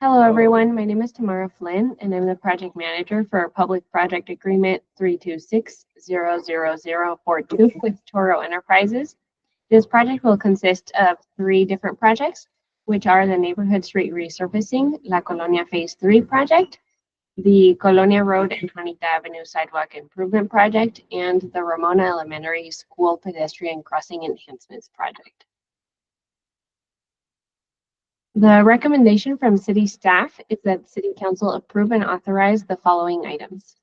Hello, everyone. My name is Tamara Flynn, and I'm the project manager for Public Project Agreement 326-00042 with Toro Enterprises. This project will consist of 3 different projects, which are the Neighborhood Street Resurfacing, La Colonia Phase 3 project, the Colonia Road and 20th Avenue Sidewalk Improvement Project, and the Ramona Elementary School Pedestrian Crossing Enhancements Project. The recommendation from city staff is that City Council approve and authorize the following items.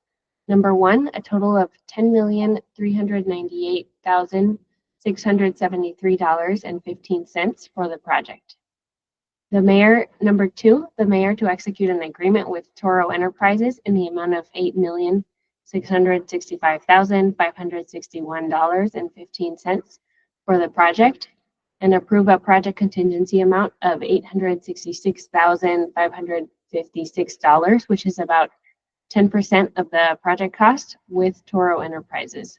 Number 1, a total of $10,398,673.15 for the project. Number 2, the mayor to execute an agreement with Toro Enterprises in the amount of $8,665,561.15 for the project, and approve a project contingency amount of $866,556, which is about 10% of the project cost with Toro Enterprises.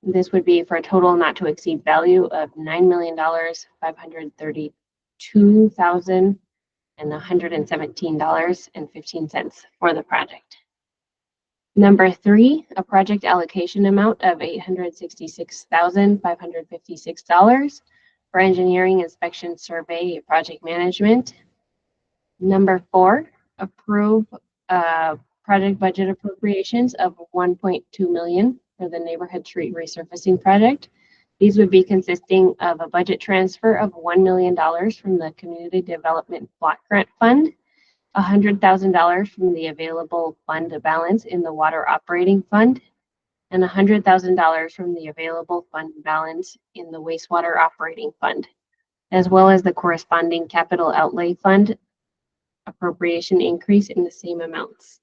This would be for a total not to exceed value of $9,532,117.15 for the project. Number 3, a project allocation amount of $866,556 for engineering, inspection, survey, project management. Number 4, approve project budget appropriations of $1.2 million for the Neighborhood Street Resurfacing project. These would be consisting of a budget transfer of $1 million from the Community Development Block Grant Fund, $100,000 from the available fund balance in the Water Operating Fund, and $100,000 from the available fund balance in the Wastewater Operating Fund, as well as the corresponding Capital Outlay Fund appropriation increase in the same amounts.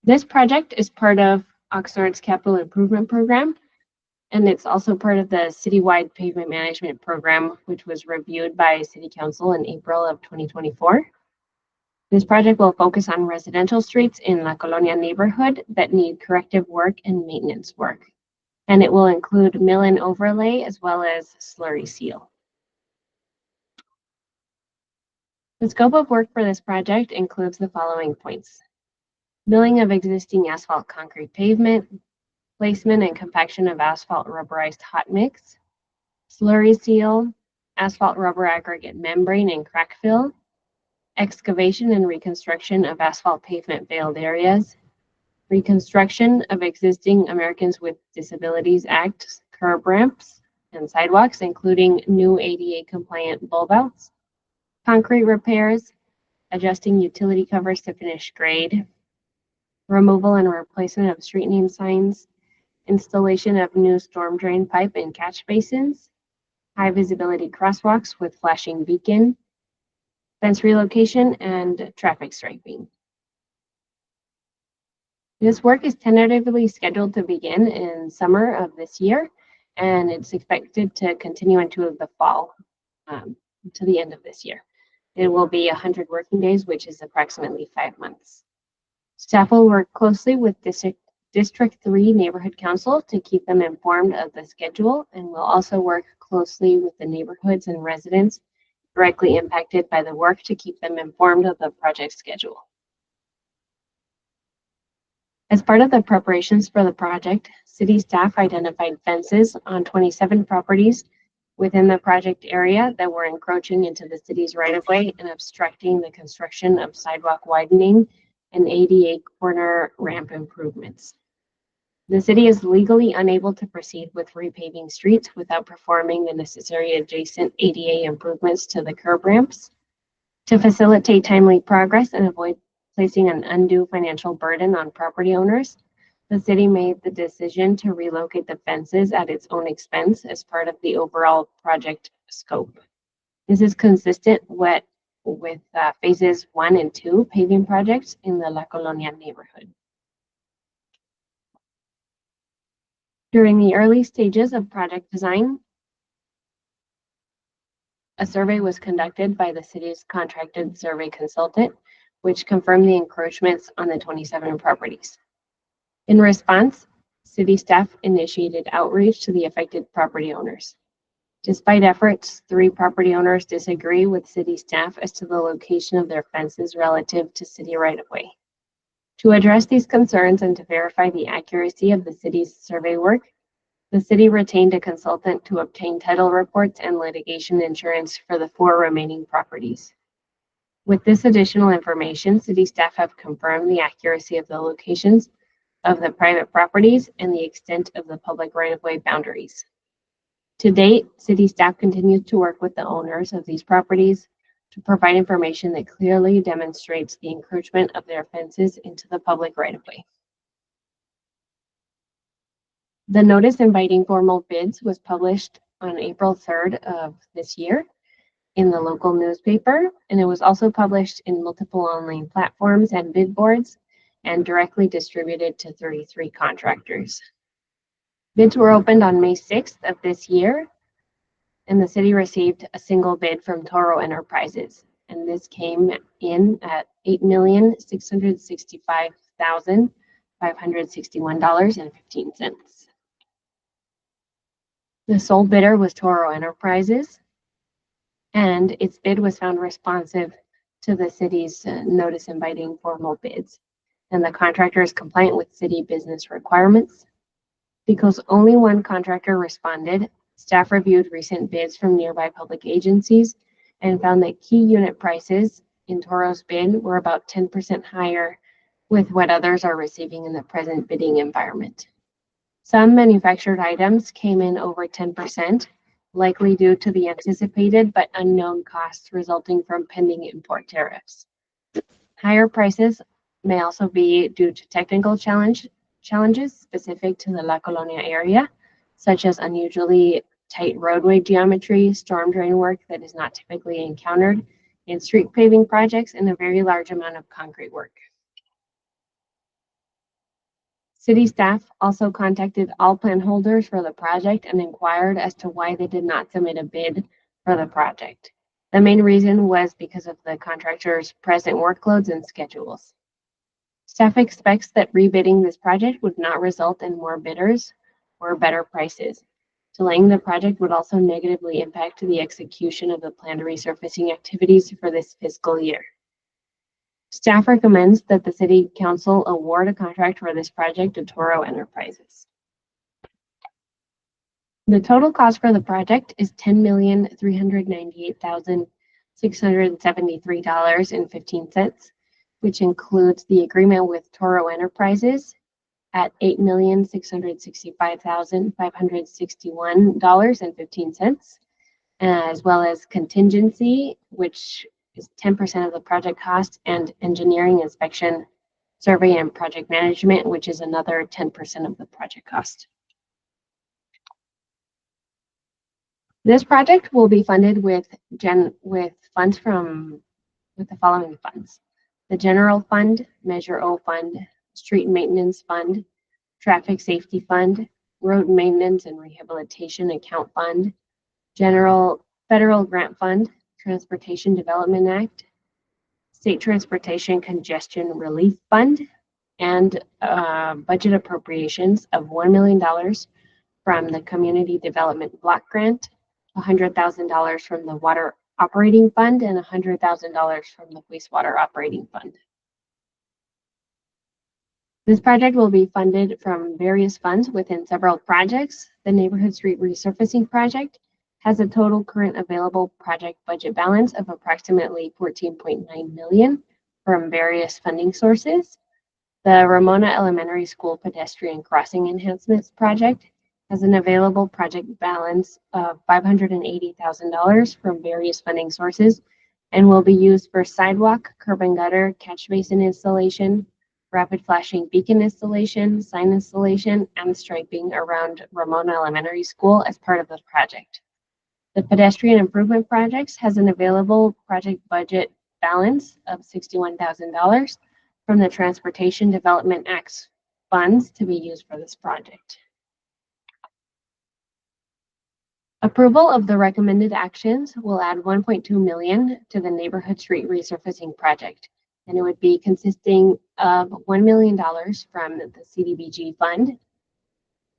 This project is part of Oxnard's Capital Improvement Program, and it's also part of the Citywide Pavement Management Program, which was reviewed by City Council in April of 2024. This project will focus on residential streets in La Colonia neighborhood that need corrective work and maintenance work. And it will include mill and overlay as well as slurry seal. The scope of work for this project includes the following points: milling of existing asphalt concrete pavement, placement and compaction of asphalt rubberized hot mix, slurry seal, asphalt rubber aggregate membrane and crack fill, excavation and reconstruction of asphalt pavement failed areas, reconstruction of existing Americans with Disabilities Act curb ramps and sidewalks, including new ADA compliant bulb outs, concrete repairs, adjusting utility covers to finish grade, removal and replacement of street name signs, installation of new storm drain pipe and catch basins, high visibility crosswalks with flashing beacon, fence relocation, and traffic striping. This work is tentatively scheduled to begin in summer of this year, and it's expected to continue into the fall, to the end of this year. It will be 100 working days, which is approximately 5 months. Staff will work closely with District 3 Neighborhood Council to keep them informed of the schedule, and will also work closely with the neighborhoods and residents directly impacted by the work to keep them informed of the project schedule. As part of the preparations for the project, city staff identified fences on 27 properties within the project area that were encroaching into the city's right-of-way and obstructing the construction of sidewalk widening and ADA corner ramp improvements. The city is legally unable to proceed with repaving streets without performing the necessary adjacent ADA improvements to the curb ramps. To facilitate timely progress and avoid placing an undue financial burden on property owners, the city made the decision to relocate the fences at its own expense as part of the overall project scope. This is consistent with phases 1 and 2 paving projects in the La Colonia neighborhood. During the early stages of project design, a survey was conducted by the city's contracted survey consultant, which confirmed the encroachments on the 27 properties. In response, city staff initiated outreach to the affected property owners. Despite efforts, 3 property owners disagree with city staff as to the location of their fences relative to city right-of-way. To address these concerns and to verify the accuracy of the city's survey work, the city retained a consultant to obtain title reports and litigation insurance for the 4 remaining properties. With this additional information, city staff have confirmed the accuracy of the locations of the private properties and the extent of the public right-of-way boundaries. To date, city staff continues to work with the owners of these properties to provide information that clearly demonstrates the encroachment of their fences into the public right-of-way. The notice inviting formal bids was published on April 3rd of this year in the local newspaper, and it was also published in multiple online platforms and bid boards and directly distributed to 33 contractors. Bids were opened on May 6th of this year, and the city received a single bid from Toro Enterprises, and this came in at $8,665,561.15. The sole bidder was Toro Enterprises, and its bid was found responsive to the city's notice inviting formal bids, and the contractor is compliant with city business requirements. Because only one contractor responded, staff reviewed recent bids from nearby public agencies and found that key unit prices in Toro's bid were about 10% higher with what others are receiving in the present bidding environment. Some manufactured items came in over 10%, likely due to the anticipated but unknown costs resulting from pending import tariffs. Higher prices may also be due to technical challenges specific to the La Colonia area, such as unusually tight roadway geometry, storm drain work that is not typically encountered in street paving projects, and a very large amount of concrete work. City staff also contacted all plan holders for the project and inquired as to why they did not submit a bid for the project. The main reason was because of the contractor's present workloads and schedules. Staff expects that rebidding this project would not result in more bidders or better prices. Delaying the project would also negatively impact the execution of the planned resurfacing activities for this fiscal year. Staff recommends that the City Council award a contract for this project to Toro Enterprises. The total cost for the project is $10,398,673.15, which includes the agreement with Toro Enterprises at $8,665,561.15, as well as contingency, which is 10% of the project cost, and engineering, inspection, survey, and project management, which is another 10% of the project cost. This project will be funded with funds from the following funds: the General Fund, Measure O Fund, Street Maintenance Fund, Traffic Safety Fund, Road Maintenance and Rehabilitation Account Fund, General Federal Grant Fund, Transportation Development Act, State Transportation Congestion Relief Fund, and budget appropriations of $1 million from the Community Development Block Grant, $100,000 from the Water Operating Fund, and $100,000 from the Wastewater Operating Fund. This project will be funded from various funds within several projects. The Neighborhood Street Resurfacing Project has a total current available project budget balance of approximately $14.9 million from various funding sources. The Ramona Elementary School Pedestrian Crossing Enhancements Project has an available project balance of $580,000 from various funding sources and will be used for sidewalk, curb and gutter, catch basin installation, rapid flashing beacon installation, sign installation, and striping around Ramona Elementary School as part of the project. The Pedestrian Improvement Projects has an available project budget balance of $61,000 from the Transportation Development Act's funds to be used for this project. Approval of the recommended actions will add $1.2 million to the Neighborhood Street Resurfacing Project, and it would be consisting of $1 million from the CDBG fund,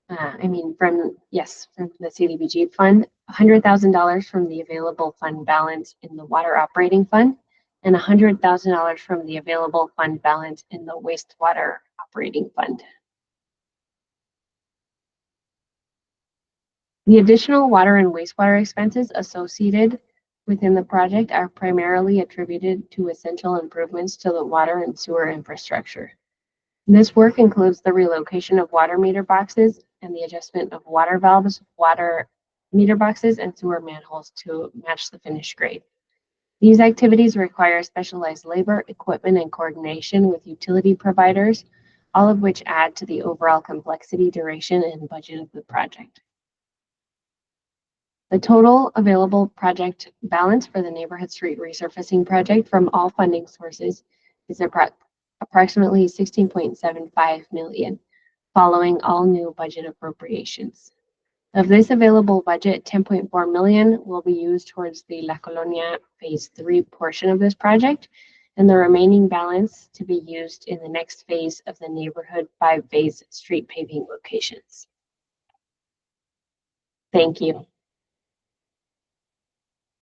from the CDBG fund, $100,000 from the available fund balance in the water operating fund, and $100,000 from the available fund balance in the wastewater operating fund. The additional water and wastewater expenses associated within the project are primarily attributed to essential improvements to the water and sewer infrastructure. This work includes the relocation of water meter boxes and the adjustment of water valves, water meter boxes, and sewer manholes to match the finished grade. These activities require specialized labor, equipment, and coordination with utility providers, all of which add to the overall complexity, duration, and budget of the project. The total available project balance for the neighborhood street resurfacing project from all funding sources is approximately $16.75 million, following all new budget appropriations. Of this available budget, $10.4 million will be used towards the La Colonia Phase 3 portion of this project, and the remaining balance to be used in the next phase of the neighborhood 5-phase street paving locations. Thank you.